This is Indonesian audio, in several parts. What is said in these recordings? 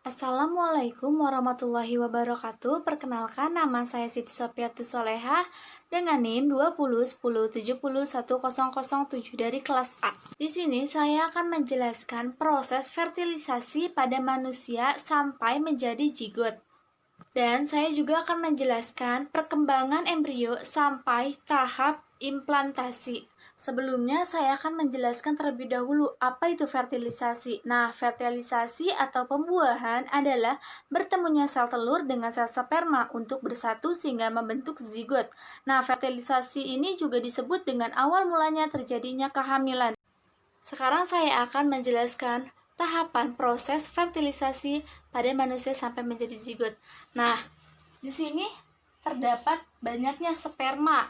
Assalamualaikum warahmatullahi wabarakatuh. Perkenalkan, nama saya Siti Sofiatus Soleha dengan NIM 2010700107 dari kelas A. Di sini saya akan menjelaskan proses fertilisasi pada manusia sampai menjadi zigot. Dan saya juga akan menjelaskan perkembangan embrio sampai tahap implantasi. Sebelumnya saya akan menjelaskan terlebih dahulu apa itu fertilisasi. Nah, fertilisasi atau pembuahan adalah bertemunya sel telur dengan sel sperma untuk bersatu sehingga membentuk zigot. Nah, fertilisasi ini juga disebut dengan awal mulanya terjadinya kehamilan. Sekarang saya akan menjelaskan tahapan proses fertilisasi pada manusia sampai menjadi zigot. Nah, di sini terdapat banyaknya sperma.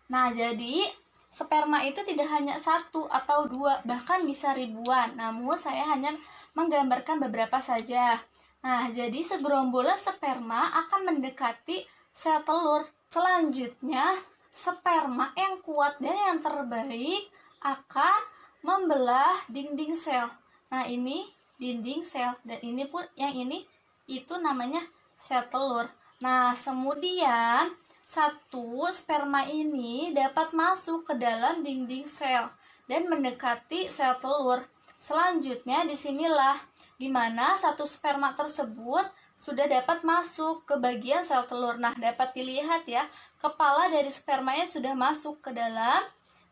Nah, jadi sperma itu tidak hanya satu atau dua, bahkan bisa ribuan. Namun saya hanya menggambarkan beberapa saja. Nah, jadi segerombolan sperma akan mendekati sel telur. Selanjutnya, sperma yang kuat dan yang terbaik akan membelah dinding sel. Nah, ini dinding sel dan ini pun yang ini itu namanya sel telur. Nah, kemudian satu sperma ini dapat masuk ke dalam dinding sel dan mendekati sel telur. Selanjutnya disinilah dimana satu sperma tersebut sudah dapat masuk ke bagian sel telur. Nah, dapat dilihat ya, kepala dari spermanya sudah masuk ke dalam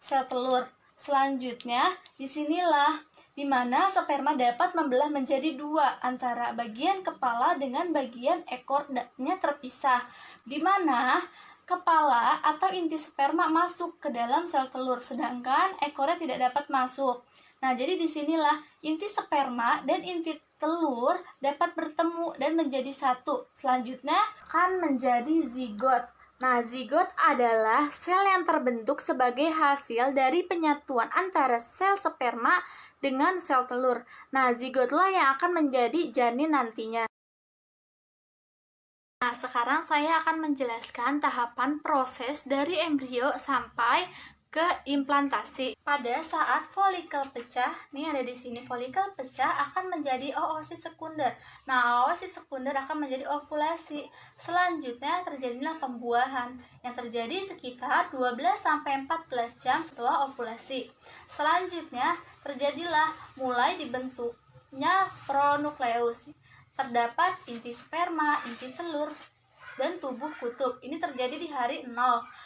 sel telur. Selanjutnya disinilah dimana sperma dapat membelah menjadi dua antara bagian kepala dengan bagian ekornya terpisah, dimana kepala atau inti sperma masuk ke dalam sel telur sedangkan ekornya tidak dapat masuk. Nah, jadi disinilah inti sperma dan inti telur dapat bertemu dan menjadi satu. Selanjutnya akan menjadi zigot. Nah, zigot adalah sel yang terbentuk sebagai hasil dari penyatuan antara sel sperma dengan sel telur. Nah, zigotlah yang akan menjadi janin nantinya. Nah, sekarang saya akan menjelaskan tahapan proses dari embrio sampai ke implantasi. Pada saat folikel pecah, nih ada di sini folikel pecah akan menjadi oosit sekunder. Nah, oosit sekunder akan menjadi ovulasi. Selanjutnya terjadilah pembuahan yang terjadi sekitar 12-14 jam setelah ovulasi. Selanjutnya terjadilah mulai dibentuknya pronukleus. Terdapat inti sperma, inti telur, dan tubuh kutub. Ini terjadi di hari 0.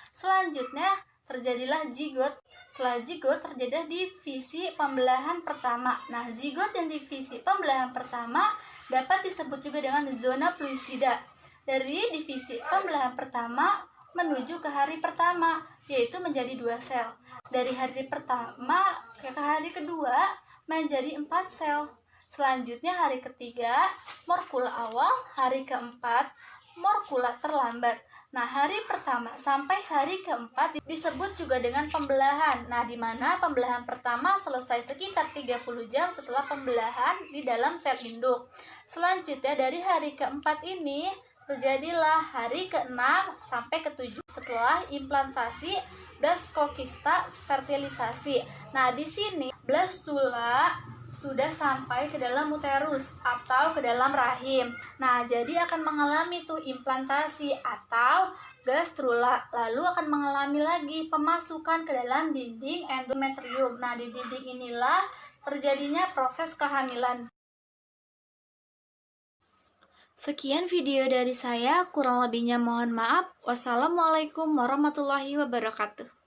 Selanjutnya terjadilah zigot. Setelah zigot terjadi divisi pembelahan pertama. Nah, zigot dan divisi pembelahan pertama dapat disebut juga dengan zona fluisida. Dari divisi pembelahan pertama menuju ke hari pertama, yaitu menjadi 2 sel. Dari hari pertama ke hari kedua menjadi 4 sel. Selanjutnya hari ketiga morkula awal, hari keempat morkula terlambat. Nah, hari pertama sampai hari keempat disebut juga dengan pembelahan. Nah, di mana pembelahan pertama selesai sekitar 30 jam setelah pembelahan di dalam sel induk. Selanjutnya dari hari keempat ini terjadilah hari ke-6 sampai ke-7 setelah implantasi blastocysta fertilisasi. Nah, di sini blastula sudah sampai ke dalam uterus atau ke dalam rahim. Nah, jadi akan mengalami tuh implantasi atau gastrula, lalu akan mengalami lagi pemasukan ke dalam dinding endometrium. Nah, di dinding inilah terjadinya proses kehamilan. Sekian video dari saya, kurang lebihnya mohon maaf. Wassalamualaikum warahmatullahi wabarakatuh.